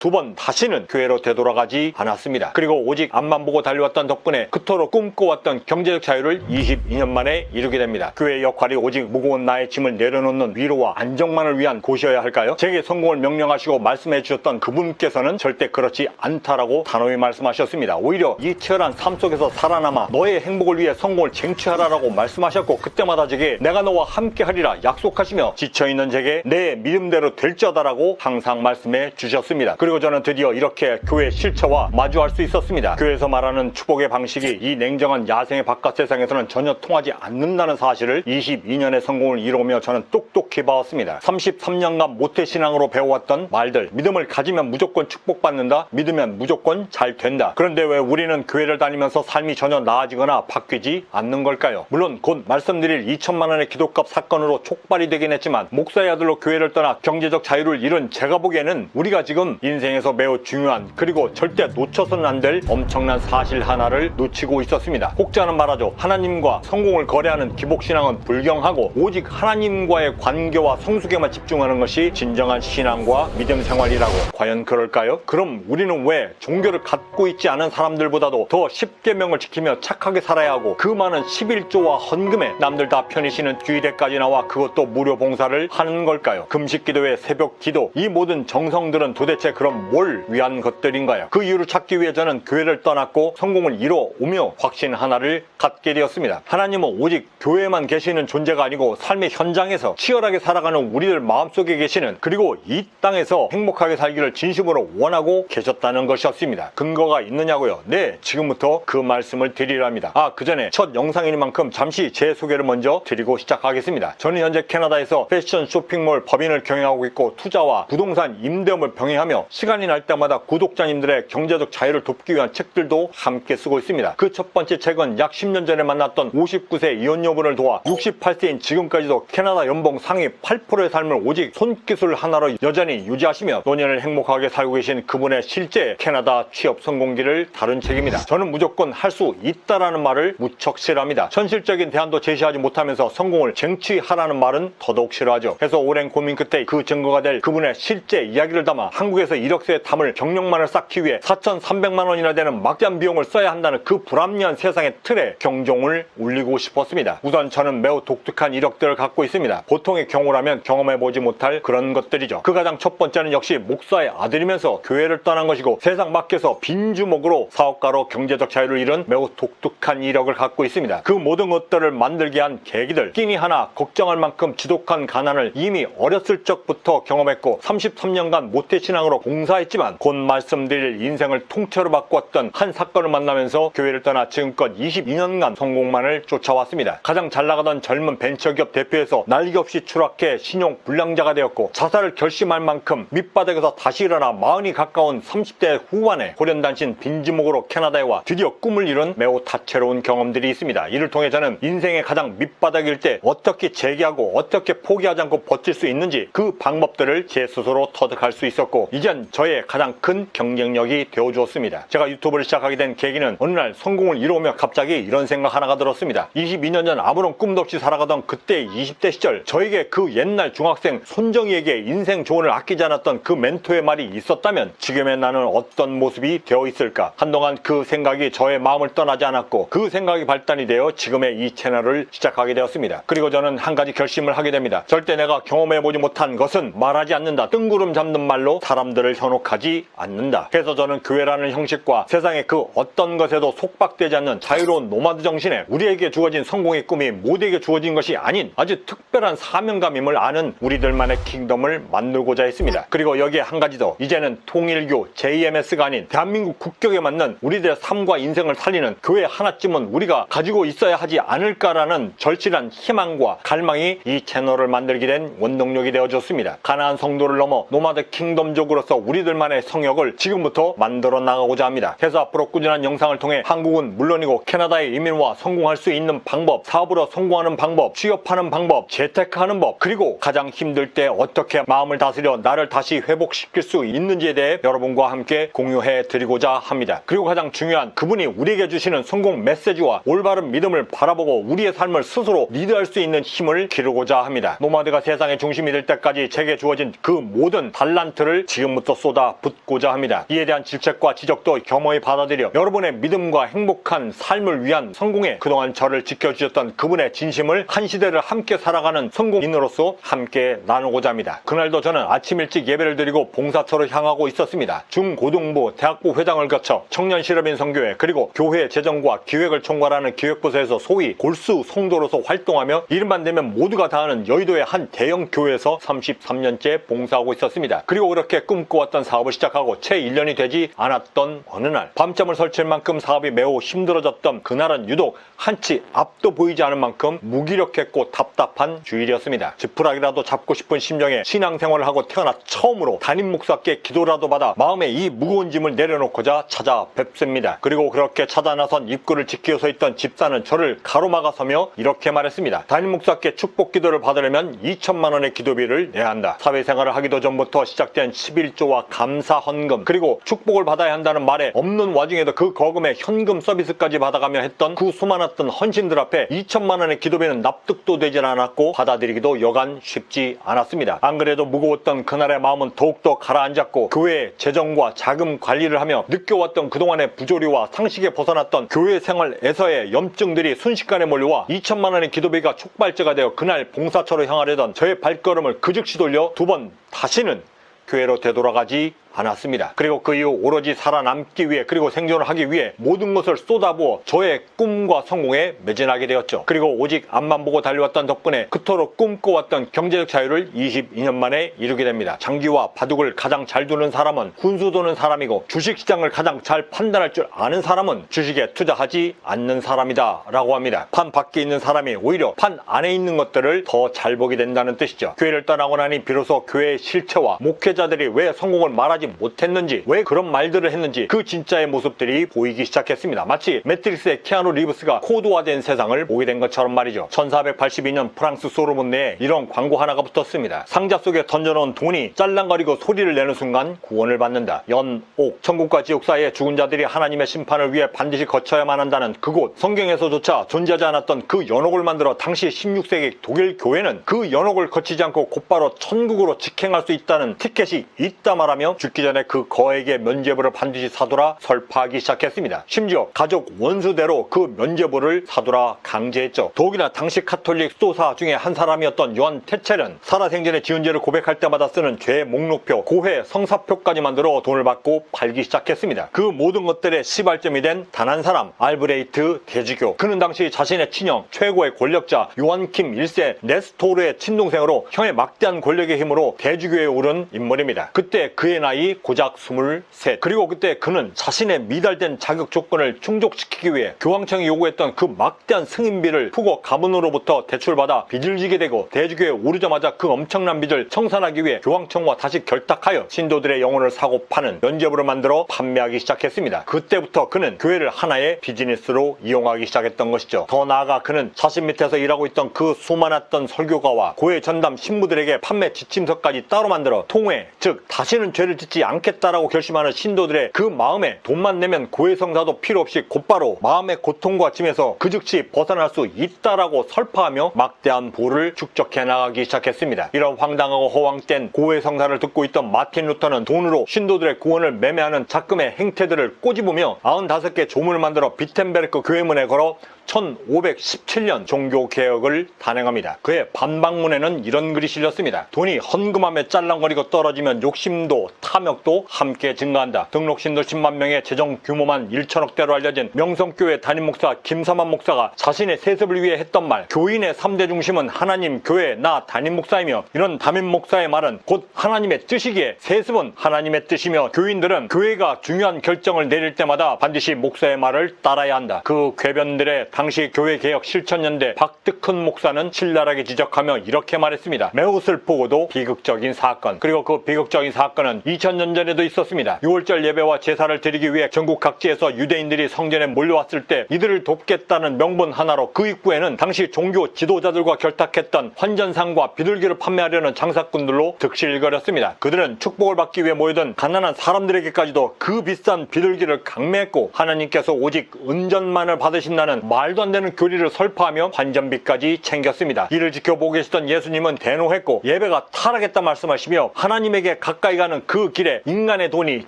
두 번 다시는 교회로 되돌아가지 않았습니다. 그리고 오직 앞만 보고 달려왔던 덕분에 그토록 꿈꿔왔던 경제적 자유를 22년 만에 이루게 됩니다. 교회의 역할이 오직 무거운 나의 짐을 내려놓는 위로와 안정만을 위한 곳이어야 할까요? 제게 성공을 명령하시고 말씀해 주셨던 그분께서는 절대 그렇지 않다라고 단호히 말씀하셨습니다. 오히려 이 치열한 삶 속에서 살아남아 너의 행복을 위해 성공을 쟁취하라라고 말씀하셨고, 그때마다 제게 내가 너와 함께 하리라 약속하시며 지쳐있는 제게 내 믿음대로 될지어다라고 항상 말씀해 주셨습니다. 그리고 저는 드디어 이렇게 교회의 실체와 마주할 수 있었습니다. 교회에서 말하는 축복의 방식이 이 냉정한 야생의 바깥 세상에서는 전혀 통하지 않는다는 사실을 22년의 성공을 이루며 저는 똑똑히 봐왔습니다. 33년간 모태신앙으로 배워왔던 말들, 믿음을 가지면 무조건 축복받는다, 믿으면 무조건 잘 된다. 그런데 왜 우리는 교회를 다니면서 삶이 전혀 나아지거나 바뀌지 않는 걸까요? 물론 곧 말씀드릴 2천만 원의 기독값 사건으로 촉발이 되긴 했지만, 목사의 아들로 교회를 떠나 경제적 자유를 잃은 제가 보기에는 우리가 지금 인생에서 매우 중요한, 그리고 절대 놓쳐서는 안 될 엄청난 사실 하나를 놓치고 있었습니다. 혹자는 말하죠. 하나님과 성공을 거래하는 기복신앙은 불경하고 오직 하나님과의 관계와 성숙에만 집중하는 것이 진정한 신앙과 믿음 생활이라고. 과연 그럴까요? 그럼 우리는 왜 종교를 갖고 있지 않은 사람들보다도 더 10계명을 지키며 착하게 살아야 하고, 그 많은 11조와 헌금에 남들 다 편히 쉬는 주일에까지 나와 그것도 무료 봉사를 하는 걸까요? 금식기도회, 새벽기도, 이 모든 정성들은 도대체 그럼 뭘 위한 것들인가요? 그 이유를 찾기 위해 저는 교회를 떠났고 성공을 이뤄오며 확신 하나를 갖게 되었습니다. 하나님은 오직 교회에만 계시는 존재가 아니고 삶의 현장에서 치열하게 살아가는 우리들 마음속에 계시는, 그리고 이 땅에서 행복하게 살기를 진심으로 원하고 계셨다는 것이었습니다. 근거가 있느냐고요? 네, 지금부터 그 말씀을 드리랍니다. 그 전에 첫 영상이니만큼 잠시 제 소개를 먼저 드리고 시작하겠습니다. 저는 현재 캐나다에서 패션 쇼핑몰 법인을 경영하고 있고, 투자와 부동산 임대업을 병행하며 시간이 날 때마다 구독자님들의 경제적 자유를 돕기 위한 책들도 함께 쓰고 있습니다. 그 첫 번째 책은 약 10년 전에 만났던 59세 이혼여분을 도와 68세인 지금까지도 캐나다 연봉 상위 8%의 삶을 오직 손기술 하나로 여전히 유지하시며 노년을 행복하게 살고 계신 그분의 실제 캐나다 취업 성공기를 다룬 책입니다. 저는 무조건 할 수 있다라는 말을 무척 싫어합니다. 현실적인 대안도 제시하지 못하면서 성공을 쟁취하라는 말은 더더욱 싫어하죠. 그래서 오랜 고민 끝에 그 증거가 될 그분의 실제 이야기를 담아 한국에서 이력서에 담을 경력만을 쌓기 위해 4,300만 원이나 되는 막대한 비용을 써야 한다는 그 불합리한 세상의 틀에 경종을 울리고 싶었습니다. 우선 저는 매우 독특한 이력들을 갖고 있습니다. 보통의 경우라면 경험해보지 못할 그런 것들이죠. 그 가장 첫 번째는 역시 목사의 아들이면서 교회를 떠난 것이고, 세상 밖에서 빈주먹으로 사업가로 경제적 자유를 잃은 매우 독특한 이력을 갖고 있습니다. 그 모든 것들을 만들게 한 계기들, 끼니 하나 걱정할 만큼 지독한 가난을 이미 어렸을 적부터 경험했고 33년간 모태신앙으로 봉사했지만, 곧 말씀드릴 인생을 통째로 바꾸었던 한 사건을 만나면서 교회를 떠나 지금껏 22년간 성공만을 쫓아왔습니다. 가장 잘나가던 젊은 벤처기업 대표에서 날개 없이 추락해 신용 불량자가 되었고, 자살을 결심할 만큼 밑바닥에서 다시 일어나 40이 가까운 30대 후반에 돌연단신 빈지목으로 캐나다에 와 드디어 꿈을 이룬 매우 다채로운 경험들이 있습니다. 이를 통해 저는 인생의 가장 밑바닥일 때 어떻게 재기하고 어떻게 포기하지 않고 버틸 수 있는지 그 방법들을 제 스스로 터득할 수 있었고, 이젠 저의 가장 큰 경쟁력이 되어주었습니다. 제가 유튜브를 시작하게 된 계기는 어느 날 성공을 이루며 갑자기 이런 생각 하나가 들었습니다. 22년 전 아무런 꿈도 없이 살아가던 그때 20대 시절, 저에게 그 옛날 중학생 손정희에게 인생 조언을 아끼지 않았던 그 멘토의 말이 있었다면 지금의 나는 어떤 모습이 되어 있을까? 한동안 그 생각이 저의 마음을 떠나지 않았고, 그 생각이 발단이 되어 지금의 이 채널을 시작하게 되었습니다. 그리고 저는 한 가지 결심을 하게 됩니다. 절대 내가 경험해보지 못한 것은 말하지 않는다. 뜬구름 잡는 말로 사람들을 현혹하지 않는다. 그래서 저는 교회라는 형식과 세상의 그 어떤 것에도 속박되지 않는 자유로운 노마드 정신에 우리에게 주어진 성공의 꿈이 모두에게 주어진 것이 아닌 아주 특별한 사명감임을 아는 우리들만의 킹덤을 만들고자 했습니다. 그리고 여기에 한 가지 더, 이제는 통일교 JMS가 아닌 대한민국 국격에 맞는 우리들의 삶과 인생을 살리는 교회 하나쯤은 우리가 가지고 있어야 하지 않을까라는 절실한 희망과 갈망이 이 채널을 만들게 된 원동력이 되어줬습니다. 가나안 성도를 넘어 노마드 킹덤족으로서 우리들만의 성역을 지금부터 만들어 나가고자 합니다. 그래서 앞으로 꾸준한 영상을 통해 한국은 물론이고 캐나다에 이민와 성공할 수 있는 방법, 사업으로 성공하는 방법, 취업하는 방법, 재테크하는 법, 그리고 가장 힘들 때 어떻게 마음을 다스려 나를 다시 회복시킬 수 있는지에 대해 여러분과 함께 공유해 드리고자 합니다. 그리고 가장 중요한, 그분이 우리에게 주시는 성공 메시지와 올바른 믿음을 바라보고 우리의 삶을 스스로 리드할 수 있는 힘을 기르고자 합니다. 노마드가 세상의 중심이 될 때까지 제게 주어진 그 모든 달란트를 지금부터 더 쏟아 붓고자 합니다. 이에 대한 질책과 지적도 겸허히 받아들여 여러분의 믿음과 행복한 삶을 위한 성공에 그동안 저를 지켜주셨던 그분의 진심을 한 시대를 함께 살아가는 성공인으로서 함께 나누고자 합니다. 그날도 저는 아침 일찍 예배를 드리고 봉사처로 향하고 있었습니다. 중고등부, 대학부 회장을 거쳐 청년실업인 선교회 그리고 교회 재정과 기획을 총괄하는 기획부서에서 소위 골수 성도로서 활동하며 이름만 되면 모두가 다 아는 여의도의 한 대형 교회에서 33년째 봉사하고 있었습니다. 그리고 그렇게 꿈꿔왔던 사업을 시작하고 채 1년이 되지 않았던 어느 날 밤잠을 설칠 만큼 사업이 매우 힘들어졌던 그날은 유독 한치 앞도 보이지 않은 만큼 무기력했고 답답한 주일이었습니다. 지푸라기라도 잡고 싶은 심정에 신앙생활을 하고 태어나 처음으로 담임 목사께 기도라도 받아 마음에 이 무거운 짐을 내려놓고자 찾아뵙습니다. 그리고 그렇게 찾아 나선 입구를 지키고 서 있던 집사는 저를 가로막아서며 이렇게 말했습니다. 담임 목사께 축복 기도를 받으려면 2천만 원의 기도비를 내야 한다. 사회생활을 하기도 전부터 시작된 11조와 감사 헌금 그리고 축복을 받아야 한다는 말에 없는 와중에도 그 거금에 현금 서비스까지 받아가며 했던 그 수많았던 헌신들 앞에 2천만 원의 기도비는 납득도 되질 않았고 받아들이기도 여간 쉽지 않았습니다. 안 그래도 무거웠던 그날의 마음은 더욱더 가라앉았고 교회의 재정과 자금 관리를 하며 느껴왔던 그동안의 부조리와 상식에 벗어났던 교회 생활에서의 염증들이 순식간에 몰려와 2천만 원의 기도비가 촉발제가 되어 그날 봉사처로 향하려던 저의 발걸음을 그 즉시 돌려 두 번 다시는 교회로 되돌아가지 않았습니다. 그리고 그 이후 오로지 살아남기 위해 그리고 생존을 하기 위해 모든 것을 쏟아부어 저의 꿈과 성공에 매진하게 되었죠. 그리고 오직 앞만 보고 달려왔던 덕분에 그토록 꿈꿔왔던 경제적 자유를 22년 만에 이루게 됩니다. 장기와 바둑을 가장 잘 두는 사람은 훈수 두는 사람이고 주식시장을 가장 잘 판단할 줄 아는 사람은 주식에 투자하지 않는 사람이다 라고 합니다. 판 밖에 있는 사람이 오히려 판 안에 있는 것들을 더 잘 보게 된다는 뜻이죠. 교회를 떠나고 나니 비로소 교회의 실체와 목회자들이 왜 성공을 말하지 못했는지 왜 그런 말들을 했는지 그 진짜의 모습들이 보이기 시작했습니다. 마치 매트릭스의 키아누 리브스가 코드화된 세상을 보게 된 것처럼 말이죠. 1482년 프랑스 소르본 내에 이런 광고 하나가 붙었습니다. 상자 속에 던져놓은 돈이 짤랑거리고 소리를 내는 순간 구원을 받는다. 연옥 천국과 지옥 사이에 죽은 자들이 하나님의 심판을 위해 반드시 거쳐야만 한다는 그곳 성경에서조차 존재하지 않았던 그 연옥을 만들어 당시 16세기 독일 교회는 그 연옥을 거치지 않고 곧바로 천국으로 직행할 수 있다는 티켓이 있다 말하며 죽기 전에 그 거액의 면죄부를 반드시 사두라 설파하기 시작했습니다. 심지어 가족 원수대로 그 면죄부를 사두라 강제했죠. 더욱이나 당시 카톨릭 수도사 중에 한 사람이었던 요한 테첼은 살아생전에 지은 죄를 고백할 때마다 쓰는 죄 목록표, 고해, 성사표까지 만들어 돈을 받고 팔기 시작했습니다. 그 모든 것들의 시발점이 된 단 한 사람, 알브레이트 대주교. 그는 당시 자신의 친형, 최고의 권력자 요한킴 1세 네스토르의 친동생으로 형의 막대한 권력의 힘으로 대주교에 오른 인물입니다. 그때 그의 나이 고작 23. 그리고 그때 그는 자신의 미달된 자격 조건을 충족시키기 위해 교황청이 요구했던 그 막대한 승인비를 푸고 가문으로부터 대출받아 빚을 지게 되고 대주교에 오르자마자 그 엄청난 빚을 청산하기 위해 교황청과 다시 결탁하여 신도들의 영혼을 사고 파는 면죄부를 만들어 판매하기 시작했습니다. 그때부터 그는 교회를 하나의 비즈니스로 이용하기 시작했던 것이죠. 더 나아가 그는 자신 밑에서 일하고 있던 그 수많았던 설교가와 고해 전담 신부들에게 판매 지침서까지 따로 만들어 통회, 즉 다시는 죄를 짓지 않겠다라고 결심하는 신도들의 그 마음에 돈만 내면 고해성사도 필요 없이 곧바로 마음의 고통과 짐에서 그 즉시 벗어날 수 있다라고 설파하며 막대한 부를 축적해 나가기 시작했습니다. 이런 황당하고 허황된 고해성사를 듣고 있던 마틴 루터는 돈으로 신도들의 구원을 매매하는 작금의 행태들을 꼬집으며 95개 조문을 만들어 비텐베르크 교회문에 걸어 1517년 종교개혁을 단행합니다. 그의 반박문에는 이런 글이 실렸습니다. 돈이 헌금함에 짤랑거리고 떨어지면 욕심도 탐욕도 함께 증가한다. 등록신도 10만 명의 재정 규모만 1천억대로 알려진 명성교회 담임목사 김삼환 목사가 자신의 세습을 위해 했던 말, 교인의 3대 중심은 하나님, 교회, 나 담임목사이며, 이런 담임목사의 말은 곧 하나님의 뜻이기에 세습은 하나님의 뜻이며, 교인들은 교회가 중요한 결정을 내릴 때마다 반드시 목사의 말을 따라야 한다. 그 궤변들의 당시 교회개혁 실천연대 박득훈 목사는 신랄하게 지적하며 이렇게 말했습니다. 매우 슬프고도 비극적인 사건. 그리고 그 비극적인 사건은 2000년 전에도 있었습니다. 6월절 예배와 제사를 드리기 위해 전국 각지에서 유대인들이 성전에 몰려왔을 때 이들을 돕겠다는 명분 하나로 그 입구에는 당시 종교 지도자들과 결탁했던 환전상과 비둘기를 판매하려는 장사꾼들로 득실거렸습니다. 그들은 축복을 받기 위해 모여든 가난한 사람들에게까지도 그 비싼 비둘기를 강매했고, 하나님께서 오직 은전만을 받으신다는 말도 안 되는 교리를 설파하며 환전비까지 챙겼습니다. 이를 지켜보고 계시던 예수님은 대노했고 예배가 타락했다 말씀하시며 하나님에게 가까이 가는 그 길에 인간의 돈이,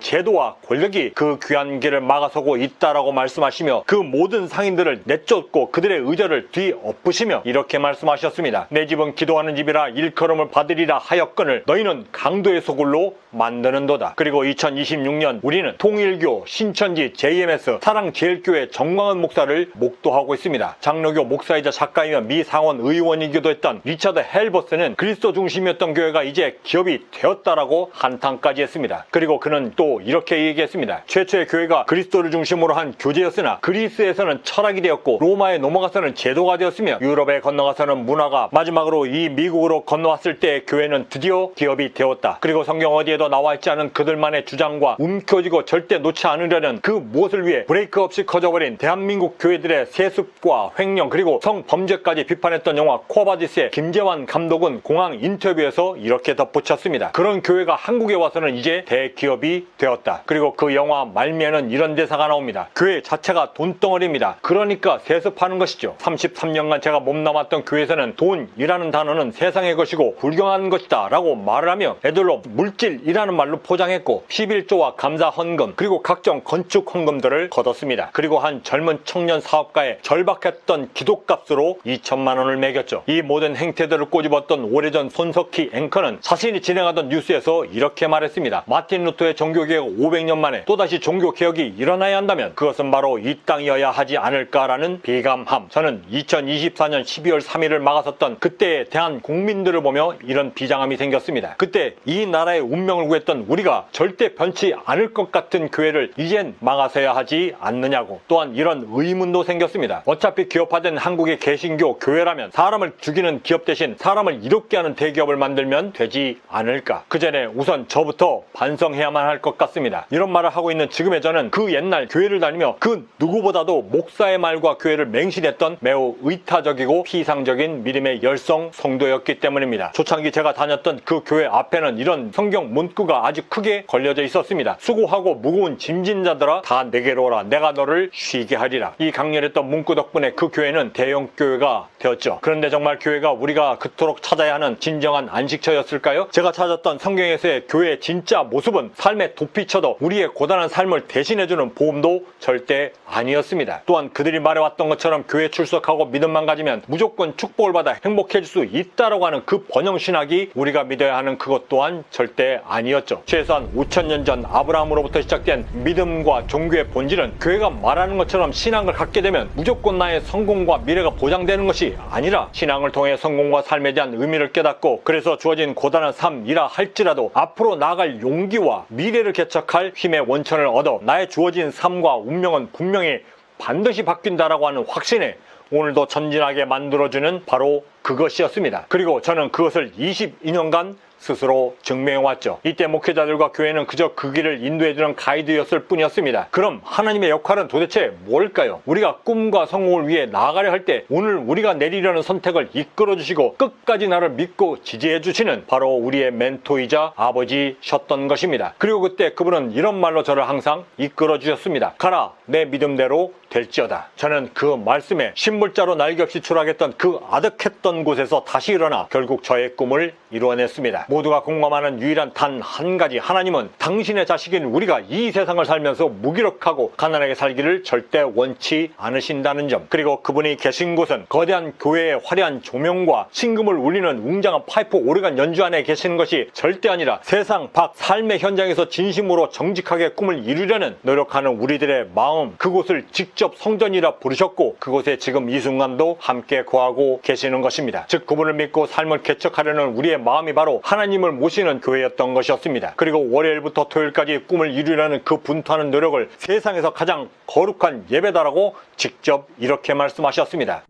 제도와 권력이 그 귀한 길을 막아서고 있다라고 말씀하시며 그 모든 상인들을 내쫓고 그들의 의절을 뒤엎으시며 이렇게 말씀하셨습니다. 내 집은 기도하는 집이라 일컬음을 받으리라 하였거늘 너희는 강도의 소굴로 만드는도다. 그리고 2026년 우리는 통일교, 신천지, JMS, 사랑제일교회 정광훈 목사를 목도하고 있습니다. 장로교 목사이자 작가이며 미 상원 의원이기도 했던 리처드 헬버스는 그리스도 중심이었던 교회가 이제 기업이 되었다라고 한탄까지 했습니다. 그리고 그는 또 이렇게 얘기했습니다. 최초의 교회가 그리스도를 중심으로 한 교제였으나 그리스에서는 철학이 되었고 로마에 넘어가서는 제도가 되었으며 유럽에 건너가서는 문화가, 마지막으로 이 미국으로 건너왔을 때 교회는 드디어 기업이 되었다. 그리고 성경 어디에도 나와있지 않은 그들만의 주장과 움켜쥐고 절대 놓지 않으려는 그 무엇을 위해 브레이크 없이 커져버린 대한민국 교회들의 세습과 횡령 그리고 성범죄까지 비판했던 영화 코바디스의 김재환 감독은 공항 인터뷰에서 이렇게 덧붙였습니다. 그런 교회가 한국에 와서는 이제 대기업이 되었다. 그리고 그 영화 말미에는 이런 대사가 나옵니다. 교회 자체가 돈덩어리입니다. 그러니까 세습하는 것이죠. 33년간 제가 몸담았던 교회에서는 돈이라는 단어는 세상의 것이고 불경한 것이다 라고 말을 하며 애들로 물질이라는 말로 포장했고 11조와 감사 헌금 그리고 각종 건축 헌금들을 거뒀습니다. 그리고 한 젊은 청년 사업가의 절박했던 기도값으로 2천만 원을 매겼죠. 이 모든 행태들을 꼬집었던 오래전 손석희 앵커는 자신이 진행하던 뉴스에서 이렇게 말했습니다. 마틴 루터의 종교개혁 500년 만에 또다시 종교개혁이 일어나야 한다면 그것은 바로 이 땅이어야 하지 않을까라는 비감함. 저는 2024년 12월 3일을 막아섰던 그때의 대한 국민들을 보며 이런 비장함이 생겼습니다. 그때 이 나라의 운명을 구했던 우리가 절대 변치 않을 것 같은 교회를 이젠 막아서야 하지 않느냐고, 또한 이런 의문도 생겼습니다. 어차피 기업화된 한국의 개신교 교회라면 사람을 죽이는 기업 대신 사람을 이롭게 하는 대기업을 만들면 되지 않을까. 그 전에 우선 저부터 반성해야만 할 것 같습니다. 이런 말을 하고 있는 지금의 저는 그 옛날 교회를 다니며 그 누구보다도 목사의 말과 교회를 맹신했던 매우 의타적이고 피상적인 믿음의 열성 성도였기 때문입니다. 초창기 제가 다녔던 그 교회 앞에는 이런 성경 문구가 아주 크게 걸려져 있었습니다. 수고하고 무거운 짐진 자들아 다 내게로 오라, 내가 너를 쉬게 하리라. 이 강렬했던 문구 덕분에 그 교회는 대형 교회가 되었죠. 그런데 정말 교회가 우리가 그토록 찾아야 하는 진정한 안식처였을까요? 제가 찾았던 성경에서의 교회의 진짜 모습은 삶에 도피쳐도 우리의 고단한 삶을 대신해주는 보험도 절대 아니었습니다. 또한 그들이 말해왔던 것처럼 교회 출석하고 믿음만 가지면 무조건 축복을 받아 행복해질 수 있다라고 하는 그 번영신학이 우리가 믿어야 하는 그것 또한 절대 아니었죠. 최소한 5000년 전 아브라함으로부터 시작된 믿음과 종교의 본질은 교회가 말하는 것처럼 신앙을 갖게 되면 무조건 나의 성공과 미래가 보장되는 것이 아니라 신앙을 통해 성공과 삶에 대한 의미를 깨닫고 그래서 주어진 고단한 삶이라 할지라도 앞으로 나아갈 용기와 미래를 개척할 힘의 원천을 얻어 나의 주어진 삶과 운명은 분명히 반드시 바뀐다라고 하는 확신에 오늘도 전진하게 만들어주는 바로 그것이었습니다. 그리고 저는 그것을 22년간 스스로 증명해왔죠. 이때 목회자들과 교회는 그저 그 길을 인도해주는 가이드였을 뿐이었습니다. 그럼 하나님의 역할은 도대체 뭘까요? 우리가 꿈과 성공을 위해 나아가려 할 때 오늘 우리가 내리려는 선택을 이끌어주시고 끝까지 나를 믿고 지지해주시는 바로 우리의 멘토이자 아버지셨던 것입니다. 그리고 그때 그분은 이런 말로 저를 항상 이끌어주셨습니다. 가라, 내 믿음대로 될지어다. 저는 그 말씀에 신물자로 날개 없이 추락했던 그 아득했던 곳에서 다시 일어나 결국 저의 꿈을 이루어냈습니다. 모두가 공감하는 유일한 단 한 가지, 하나님은 당신의 자식인 우리가 이 세상을 살면서 무기력하고 가난하게 살기를 절대 원치 않으신다는 점, 그리고 그분이 계신 곳은 거대한 교회의 화려한 조명과 신금을 울리는 웅장한 파이프 오르간 연주 안에 계시는 것이 절대 아니라 세상 밖 삶의 현장에서 진심으로 정직하게 꿈을 이루려는 노력하는 우리들의 마음, 그곳을 직접 성전이라 부르셨고 그곳에 지금 이 순간도 함께 거하고 계시는 것입니다. 즉 그분을 믿고 삶을 개척하려는 우리의 마음이 바로 하나님을 모시는 교회였던 것이었습니다. 그리고 월요일부터 토요일까지 꿈을 이루려는 그 분투하는 노력을 세상에서 가장 거룩한 예배다라고 직접 이렇게 말씀하셨습니다.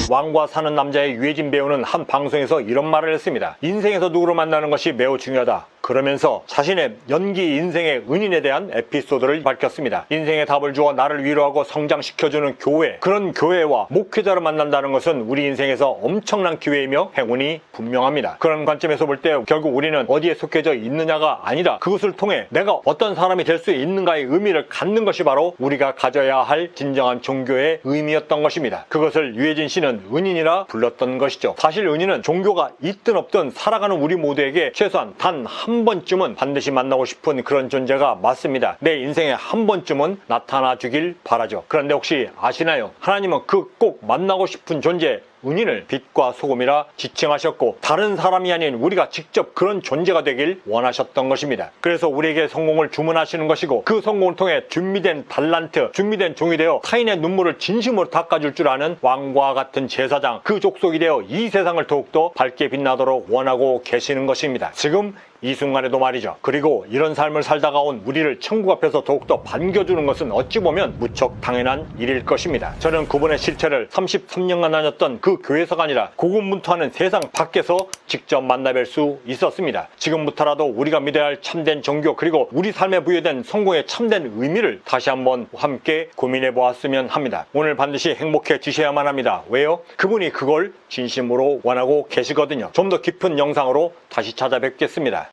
왕과 사는 남자의 유해진 배우는 한 방송에서 이런 말을 했습니다. 인생에서 누구를 만나는 것이 매우 중요하다. 그러면서 자신의 연기 인생의 은인에 대한 에피소드를 밝혔습니다. 인생의 답을 주어 나를 위로하고 성장시켜주는 교회, 그런 교회와 목회자를 만난다는 것은 우리 인생에서 엄청난 기회이며 행운이 분명합니다. 그런 관점에서 볼 때 결국 우리는 어디에 속해져 있느냐가 아니라 그것을 통해 내가 어떤 사람이 될 수 있는가의 의미를 갖는 것이 바로 우리가 가져야 할 진정한 종교의 의미였던 것입니다. 그것을 유해진 씨는 은인이라 불렀던 것이죠. 사실 은인은 종교가 있든 없든 살아가는 우리 모두에게 최소한 단 한 번쯤은 반드시 만나고 싶은 그런 존재가 맞습니다. 내 인생에 한 번쯤은 나타나 주길 바라죠. 그런데 혹시 아시나요? 하나님은 그 꼭 만나고 싶은 존재, 은인을 빛과 소금이라 지칭하셨고 다른 사람이 아닌 우리가 직접 그런 존재가 되길 원하셨던 것입니다. 그래서 우리에게 성공을 주문하시는 것이고 그 성공을 통해 준비된 달란트, 준비된 종이 되어 타인의 눈물을 진심으로 닦아줄 줄 아는 왕과 같은 제사장, 그 족속이 되어 이 세상을 더욱더 밝게 빛나도록 원하고 계시는 것입니다. 지금 이 순간에도 말이죠. 그리고 이런 삶을 살다가 온 우리를 천국 앞에서 더욱더 반겨주는 것은 어찌 보면 무척 당연한 일일 것입니다. 저는 그분의 실체를 33년간 다녔던 그 교회서가 아니라 고군분투하는 세상 밖에서 직접 만나뵐 수 있었습니다. 지금부터라도 우리가 믿어야 할 참된 종교, 그리고 우리 삶에 부여된 성공의 참된 의미를 다시 한번 함께 고민해 보았으면 합니다. 오늘 반드시 행복해지셔야만 합니다. 왜요? 그분이 그걸 진심으로 원하고 계시거든요. 좀 더 깊은 영상으로 다시 찾아뵙겠습니다.